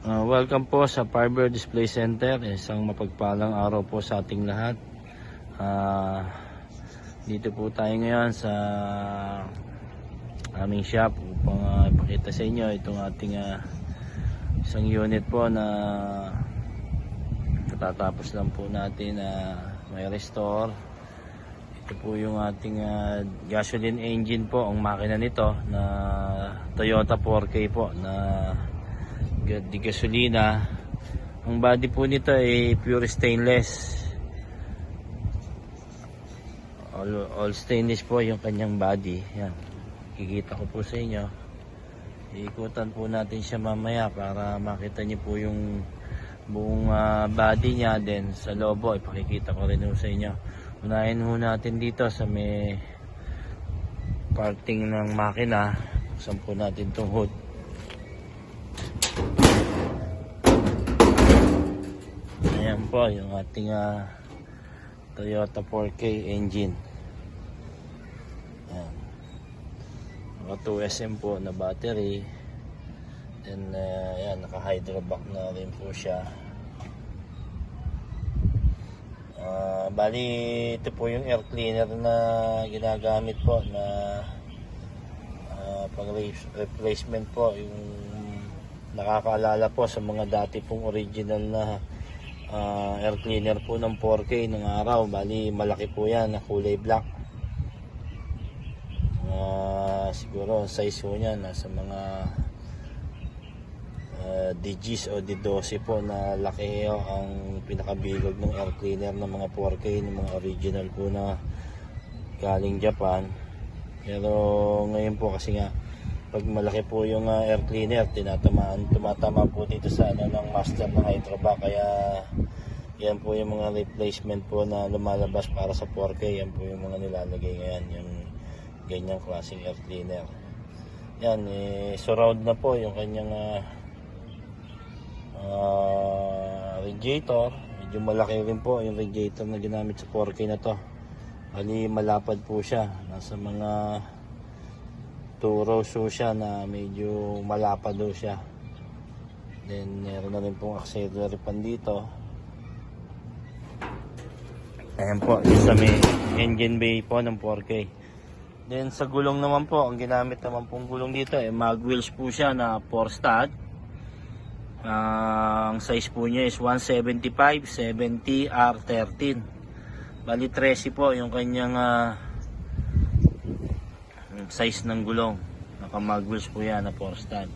Welcome po sa Fiber Display Center. Isang mapagpalang araw po sa ating lahat. Dito po tayo ngayon sa aming shop upang ipakita sa inyo itong ating isang unit po na katatapos lang po natin may restore. Ito po yung ating gasoline engine po, ang makina nito na Toyota 4K po na di gasolina. Ang body po nito ay pure stainless, all stainless po yung kanyang body. Yan, kikita ko po sa inyo. Iikutan po natin siya mamaya para makita niyo po yung buong body niya. Then sa loob po ipakikita ko rin po sa inyo. Unahin po natin dito sa may parting ng makina. Buksan po natin itong hood. Ayan po yung ating Toyota 4K engine. Ayan. Mga 2SM po na battery. Then ayan, naka hydrovac na rin po siya. Bali ito po yung air cleaner na ginagamit po na pang replacement po, yung nakakaalala po sa mga dati pong original na air cleaner po ng 4K ng araw. Bali malaki po yan na kulay black. Siguro size po niya nasa mga DGs o D12 po na laki ang pinakabilog ng air cleaner ng mga 4K ng mga original po na galing Japan. Pero ngayon po kasi nga pag malaki po yung air cleaner, tumatama po dito sa ng master ng hydrovac. Kaya yan po yung mga replacement po na lumalabas para sa 4K. Yan po yung mga nilalagay ngayon, yung ganyang klaseng air cleaner. Yan, surround na po yung kanyang radiator. Medyo malaki rin po yung radiator na ginamit sa 4K na to. Bali malapad po siya, nasa mga 2 rows siya na medyo malapad do siya. Then meron na rin pong auxiliary pan dito. Ayan po, sa may engine bay po ng 4K. Then sa gulong naman po, ang ginamit naman pong gulong dito mag wheels po siya na 4 stud. Ang size po niya is 175/70 R13. Bali 13 po yung kanyang size ng gulong. Naka mag wheels po yan na 4 stud.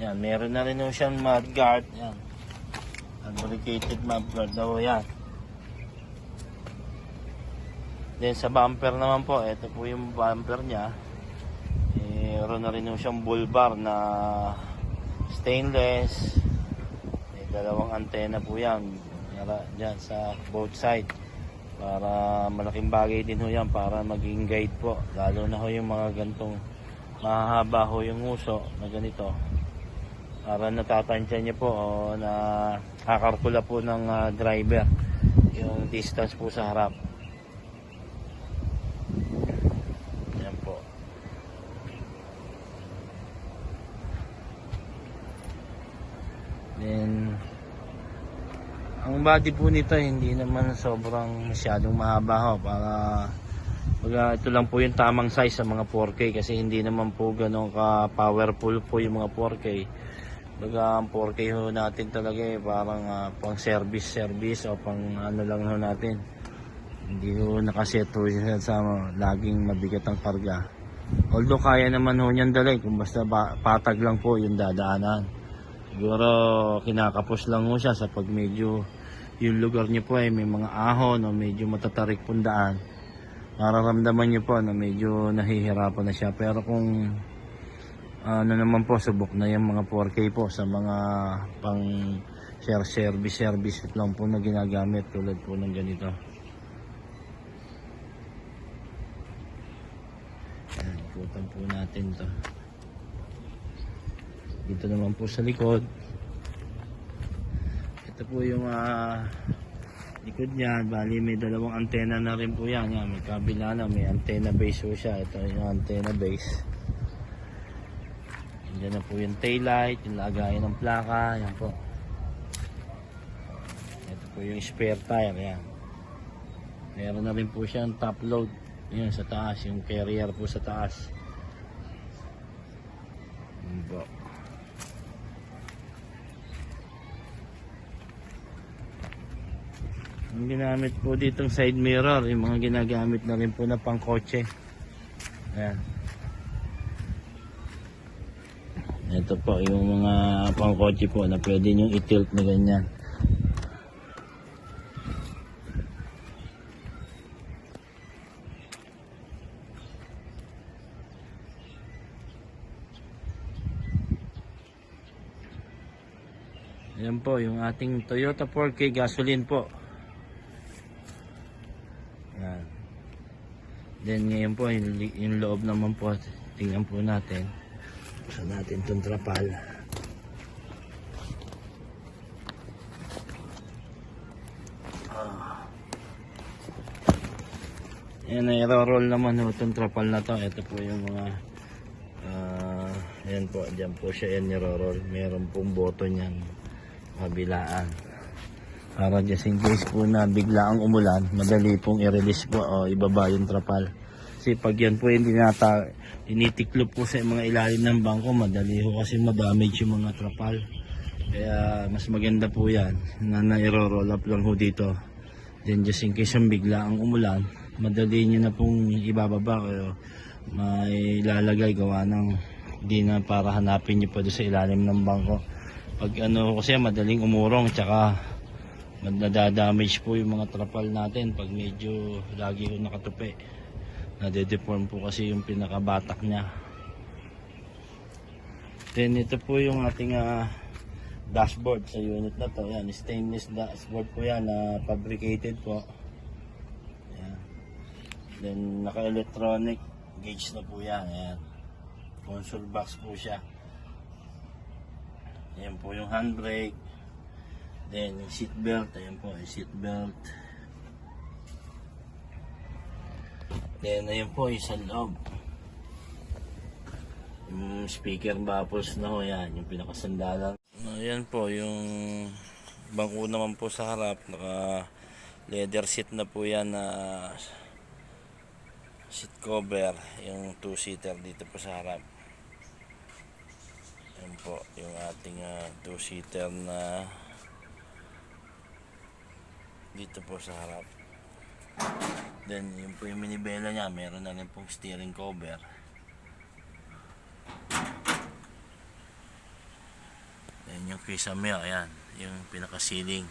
Yan, meron na rin siyang mudguard. Yan, fabricated mudguard daw yan. Then sa bumper naman po, ito po yung bumper niya. Meron na rin siyang bull bar na stainless. May dalawang antena po yan dyan sa both side, para malaking bagay din ho yan para maging guide po, lalo na ho yung mga gantong mahahaba ho yung uso na ganito, para natatansya niyo po o na kakarkula po ng driver yung distance po sa harap. Yan po. Then ang body po nito hindi naman sobrang masyadong mahaba ho, para ito lang po yung tamang size sa mga 4K, kasi hindi naman po ganun ka powerful po yung mga 4K. Ang 4K ho natin talaga parang pang service o pang ano lang ho natin. Hindi ho nakaset ho siya sa laging mabigat ang karga. Although kaya naman ho niyan dalhin kung basta patag lang po yung dadaanan. Siguro kinakapos lang ho siya sa pag medyo yung lugar niyo po may mga ahon o medyo matatarik pong daan. Mararamdaman niyo po na medyo nahihirapan na siya. Pero kung ano naman po, subok na yung mga 4K po sa mga pang service lang po na ginagamit, tulad po ng ganito. Ikutan po natin to. Dito naman po sa likod, ito po yung likod niya. Bali may dalawang antena na rin po yan. May kabila na, may antenna base po siya. Ito yung antenna base. Diyan na po yung taillight, yung lagayan ng plaka, yan po. Ito po yung spare tire, yan. Meron na rin po siyang top load, yun sa taas, yung carrier po sa taas. Yan po. Ang ginamit po ditong side mirror, yung mga ginagamit na rin po na pang kotse. Ayan. Ito po yung mga pang kotse po na pwede nyo i-tilt na ganyan. Ayan po yung ating Toyota 4K gasoline po. Ayan. Then ngayon po yung loob naman po, tingnan po natin. Buksan natin itong trapal. Ayan, i-roll naman itong trapal na to. Ito po yung mga ayan po, dyan po siya yan i-roll. Meron pong button yan kabilaan para just in case po na bigla ang umulan, madali pong i-release po o ibaba yung trapal. Kasi pag yan po hindi tinitiklop po sa mga ilalim ng bangko, madali ho kasi madamage yung mga trapal. Kaya mas maganda po yan na i-roll up lang ho dito. Then just in case ang bigla ang umulan, madali nyo na pong ibababa o may lalagay gawa ng hindi na para hanapin nyo pa doon sa ilalim ng bangko. Pag ano kasi madaling umurong, tsaka nadadamage po yung mga trapal natin pag medyo lagi ko nakatupi. Nade-deform po kasi yung pinakabatak niya. Then ito po yung ating dashboard sa unit na to. Yan, stainless dashboard po yan na fabricated po. Yan. Then naka-electronic gauge na po yan. Yan. Console box po siya. Ayan po yung handbrake. Then yung seat belt. Ayan po yung seat belt. Then ayan po yung sa loob. Yung speaker baffles na ho yan. Yung pinakasandalan. Ayan po yung bangko naman po sa harap. Naka leather seat na po yan na seat cover. Yung 2-seater dito po sa harap. Yan po yung ating 2-seater na dito po sa harap. Then yun po yung minibela niya, meron na rin pong steering cover. Then yung kisame, ayan, yung pinaka ceiling,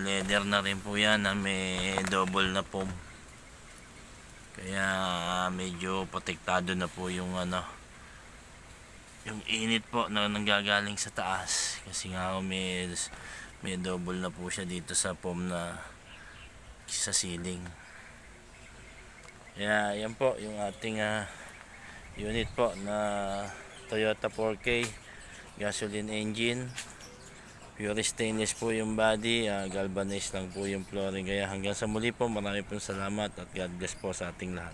leather na rin po yan na may double na foam. Kaya medyo protektado na po yung yung init po na nanggagaling sa taas, kasi nga may double na po siya dito sa foam na sa ceiling. Kaya yan po yung ating unit po na Toyota 4K gasoline engine. Pure stainless po yung body, galvanized lang po yung flooring. Kaya hanggang sa muli po, marami pong salamat at God bless po sa ating lahat.